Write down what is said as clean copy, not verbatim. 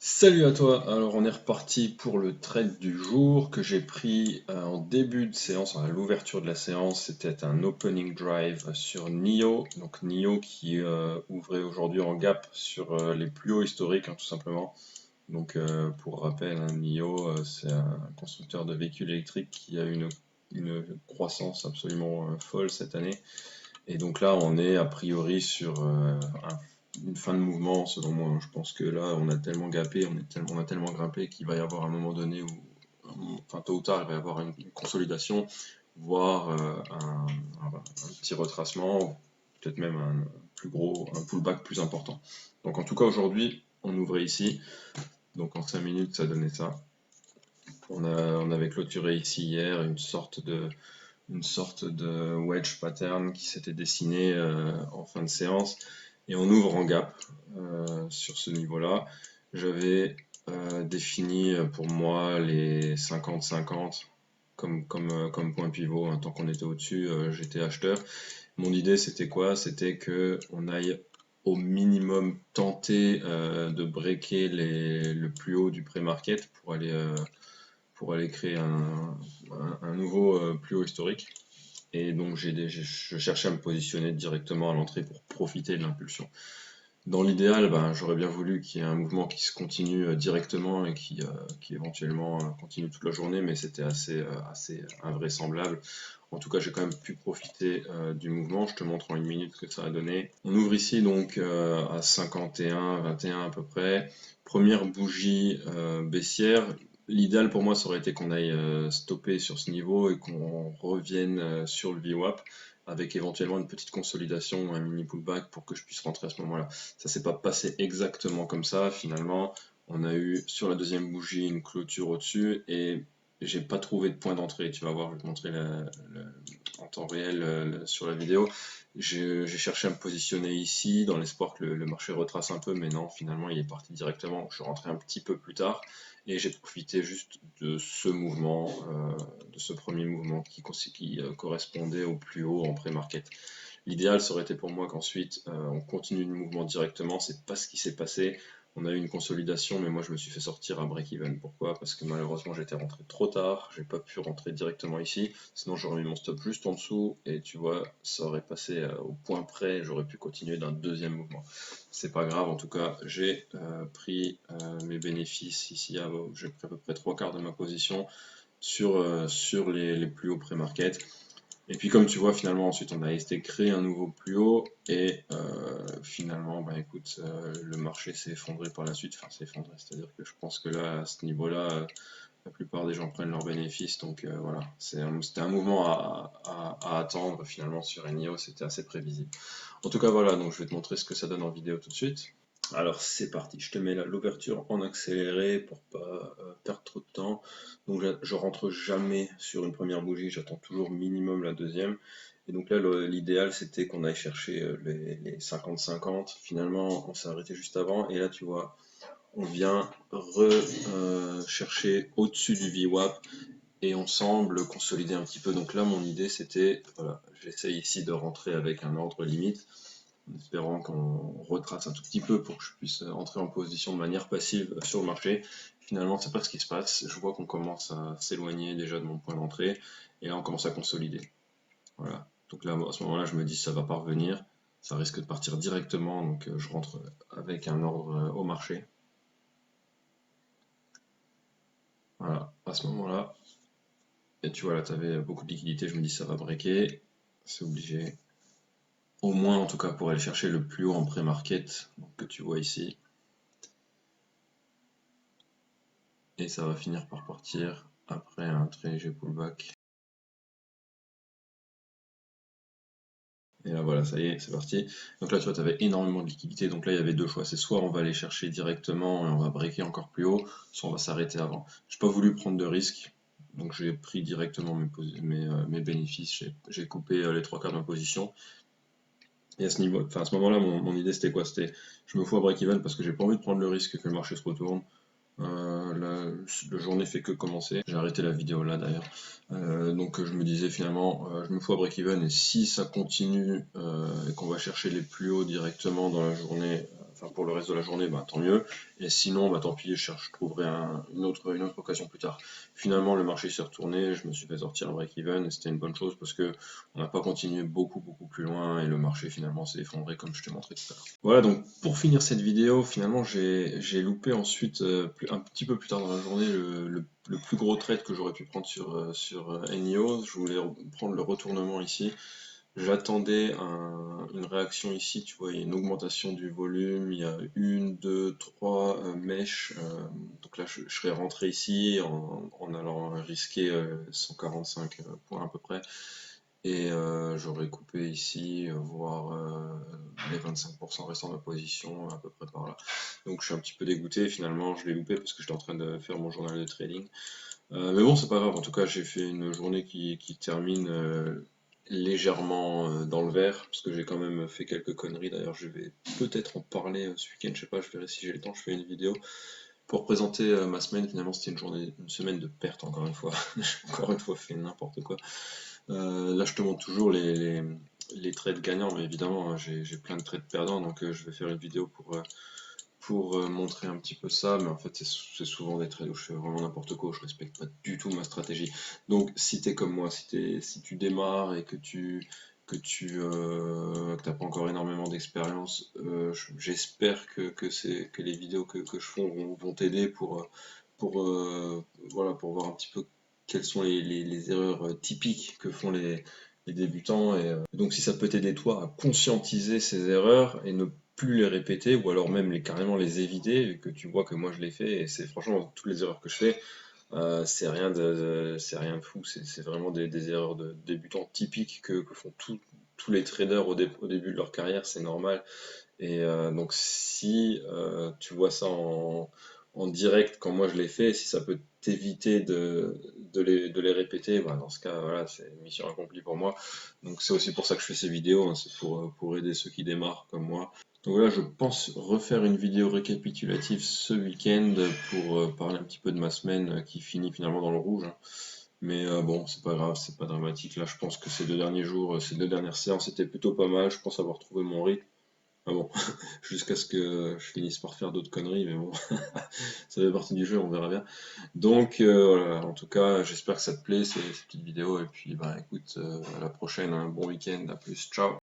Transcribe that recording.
Salut à toi, alors on est reparti pour le trade du jour que j'ai pris en début de séance, à l'ouverture de la séance, c'était un opening drive sur NIO, donc NIO qui ouvrait aujourd'hui en gap sur les plus hauts historiques tout simplement. Donc pour rappel, NIO c'est un constructeur de véhicules électriques qui a une croissance absolument folle cette année. Et donc là, on est a priori sur une fin de mouvement, selon moi. Je pense que là, on a tellement gapé, on a tellement grimpé qu'il va y avoir un moment donné où, enfin tôt ou tard, il va y avoir une consolidation, voire un petit retracement, peut-être même un pullback plus important. Donc en tout cas, aujourd'hui, on ouvrait ici. Donc en 5 minutes, ça donnait ça. On avait clôturé ici hier une sorte de wedge pattern qui s'était dessiné en fin de séance et on ouvre en gap sur ce niveau-là. J'avais défini pour moi les 50-50 comme point pivot. Tant qu'on était au-dessus, j'étais acheteur. Mon idée c'était quoi? C'était que on aille au minimum tenter de breaker le plus haut du pré-market pour aller créer un nouveau plus haut historique. Et donc je cherchais à me positionner directement à l'entrée pour profiter de l'impulsion. Dans l'idéal, j'aurais bien voulu qu'il y ait un mouvement qui se continue directement et qui éventuellement continue toute la journée, mais c'était assez invraisemblable. En tout cas, j'ai quand même pu profiter du mouvement. Je te montre en une minute ce que ça a donné. On ouvre ici donc à 51, 21 à peu près. Première bougie baissière. L'idéal pour moi, ça aurait été qu'on aille stopper sur ce niveau et qu'on revienne sur le VWAP avec éventuellement une petite consolidation ou un mini pullback pour que je puisse rentrer à ce moment-là. Ça s'est pas passé exactement comme ça. Finalement, on a eu sur la deuxième bougie une clôture au-dessus et j'ai pas trouvé de point d'entrée. Tu vas voir, je vais te montrer en temps réel sur la vidéo. J'ai cherché à me positionner ici dans l'espoir que le marché retrace un peu, mais non, finalement il est parti directement. Je suis rentré un petit peu plus tard et j'ai profité juste de ce mouvement, de ce premier mouvement qui correspondait au plus haut en pré-market. L'idéal, ça aurait été pour moi qu'ensuite on continue le mouvement directement. C'est pas ce qui s'est passé. On a eu une consolidation, mais moi je me suis fait sortir à break-even. Pourquoi? Parce que malheureusement j'étais rentré trop tard. J'ai pas pu rentrer directement ici. Sinon j'aurais mis mon stop juste en dessous et tu vois, ça aurait passé au point près. J'aurais pu continuer d'un deuxième mouvement. C'est pas grave. En tout cas, j'ai pris mes bénéfices ici. J'ai pris à peu près trois quarts de ma position sur les plus hauts pré-market. Et puis comme tu vois, finalement, ensuite, on a essayé de créer un nouveau plus haut, et finalement, écoute, le marché s'est effondré par la suite, enfin s'est effondré, c'est-à-dire que je pense que là, à ce niveau-là, la plupart des gens prennent leurs bénéfices, donc voilà, c'était un mouvement à attendre finalement sur NIO, c'était assez prévisible. En tout cas, voilà, donc je vais te montrer ce que ça donne en vidéo tout de suite. Alors c'est parti, je te mets l'ouverture en accéléré pour pas perdre trop de temps. Donc je rentre jamais sur une première bougie, j'attends toujours minimum la deuxième. Et donc là l'idéal c'était qu'on aille chercher les 50-50. Finalement on s'est arrêté juste avant et là tu vois on vient chercher au-dessus du VWAP et on semble consolider un petit peu. Donc là mon idée c'était, voilà, j'essaye ici de rentrer avec un ordre limite en espérant qu'on retrace un tout petit peu pour que je puisse entrer en position de manière passive sur le marché. Finalement, c'est pas ce qui se passe. Je vois qu'on commence à s'éloigner déjà de mon point d'entrée et là on commence à consolider. Voilà. Donc là, à ce moment-là, je me dis ça va pas revenir, ça risque de partir directement, donc je rentre avec un ordre au marché. Voilà, à ce moment-là, et tu vois là, tu avais beaucoup de liquidité, je me dis ça va breaker, c'est obligé. Au moins, en tout cas, pour aller chercher le plus haut en pré-market, que tu vois ici. Et ça va finir par partir après un très léger pullback. Et là voilà, ça y est, c'est parti. Donc là tu vois, tu avais énormément de liquidité, donc là il y avait deux choix, c'est soit on va aller chercher directement et on va breaker encore plus haut, soit on va s'arrêter avant. J'ai pas voulu prendre de risques, donc j'ai pris directement mes bénéfices, j'ai coupé les trois quarts de ma position. Et à ce niveau, enfin à ce moment-là, mon idée c'était quoi? C'était je me fous à break-even parce que j'ai pas envie de prendre le risque que le marché se retourne. La journée fait que commencer. J'ai arrêté la vidéo là d'ailleurs. Donc je me disais finalement, je me fous à break-even et si ça continue et qu'on va chercher les plus hauts directement dans la journée, enfin pour le reste de la journée, bah, tant mieux. Et sinon, bah, tant pis, je trouverai une autre occasion plus tard. Finalement, le marché s'est retourné, je me suis fait sortir un break-even, et c'était une bonne chose parce que on n'a pas continué beaucoup plus loin, et le marché finalement s'est effondré comme je t'ai montré tout à l'heure. Voilà, donc pour finir cette vidéo, finalement j'ai loupé ensuite, un petit peu plus tard dans la journée, le plus gros trade que j'aurais pu prendre sur NIO. Je voulais prendre le retournement ici. J'attendais une réaction ici, tu vois, il y a une augmentation du volume, il y a une, deux, trois mèches. Donc là, je serais rentré ici en allant risquer 145 points à peu près. Et j'aurais coupé ici, voire les 25% restants de ma position, à peu près par là. Donc je suis un petit peu dégoûté, finalement, je l'ai loupé parce que j'étais en train de faire mon journal de trading. Mais bon, c'est pas grave, en tout cas, j'ai fait une journée qui termine légèrement dans le vert, parce que j'ai quand même fait quelques conneries. D'ailleurs, je vais peut-être en parler ce week-end, je sais pas, je verrai si j'ai le temps, je fais une vidéo. Pour présenter ma semaine, finalement, c'était une semaine de perte, encore une fois. J'ai encore une fois fait n'importe quoi. Là, je te montre toujours les trades gagnants, mais évidemment, hein, j'ai plein de trades perdants, donc je vais faire une vidéo pour montrer un petit peu ça, mais en fait c'est souvent des trades où je fais vraiment n'importe quoi, où je respecte pas du tout ma stratégie. Donc si t'es comme moi, si tu démarres et que t'as pas encore énormément d'expérience, j'espère que les vidéos que je fais vont t'aider pour voilà, pour voir un petit peu quelles sont les erreurs typiques que font les débutants. Et donc si ça peut t'aider toi à conscientiser ces erreurs et ne plus les répéter, ou alors même carrément les éviter, vu que tu vois que moi je les fais, et c'est franchement toutes les erreurs que je fais, c'est rien de fou, c'est vraiment des erreurs de débutants typiques que font tous les traders au début de leur carrière, c'est normal. Et donc si tu vois ça en direct quand moi je l'ai fait, si ça peut t'éviter de les répéter, bah, dans ce cas, voilà, c'est mission accomplie pour moi. Donc c'est aussi pour ça que je fais ces vidéos, hein, c'est pour aider ceux qui démarrent comme moi. Donc voilà, je pense refaire une vidéo récapitulative ce week-end pour parler un petit peu de ma semaine qui finit finalement dans le rouge, hein. Mais bon, c'est pas grave, c'est pas dramatique. Là, je pense que ces 2 derniers jours, ces 2 dernières séances étaient plutôt pas mal. Je pense avoir trouvé mon rythme. Ah bon, jusqu'à ce que je finisse par faire d'autres conneries, mais bon, ça fait partie du jeu, on verra bien. Donc voilà, en tout cas, j'espère que ça te plaît, ces petites vidéos, et puis bah écoute, à la prochaine, un bon week-end, à plus, ciao!